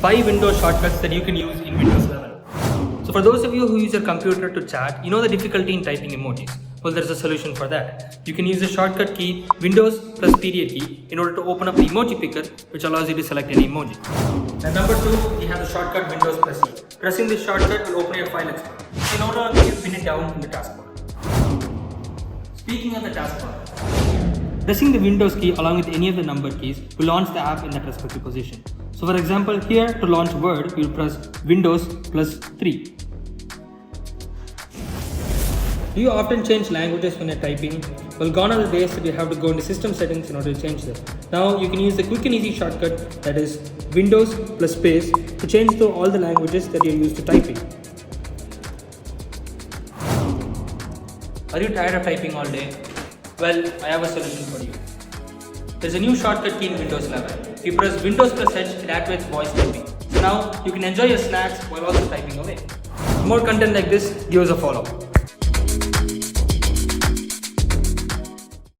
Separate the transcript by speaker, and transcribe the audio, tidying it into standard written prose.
Speaker 1: 5 Windows shortcuts that you can use in Windows 11. So for those of you who use your computer to chat, you know the difficulty in typing emojis. Well, there's a solution for that. You can use the shortcut key Windows plus period key in order to open up the emoji picker, which allows you to select any emoji. And number 2, we have the shortcut Windows plus E. Pressing this shortcut will open your file explorer. In order, you can pin it down in the taskbar. Speaking of the taskbar, pressing the Windows key along with any of the number keys will launch the app in that respective position. So for example, here to launch Word, you will press Windows plus 3. Do you often change languages when you're typing? Well, gone are the days that you have to go into system settings in order to change them. Now you can use the quick and easy shortcut, that is Windows plus space, to change to all the languages that you're used to typing. Are you tired of typing all day? Well, I have a solution for you. There's a new shortcut key in Windows 11. If you press Windows plus H, it activates voice typing. So now you can enjoy your snacks while also typing away. For more content like this, give us a follow.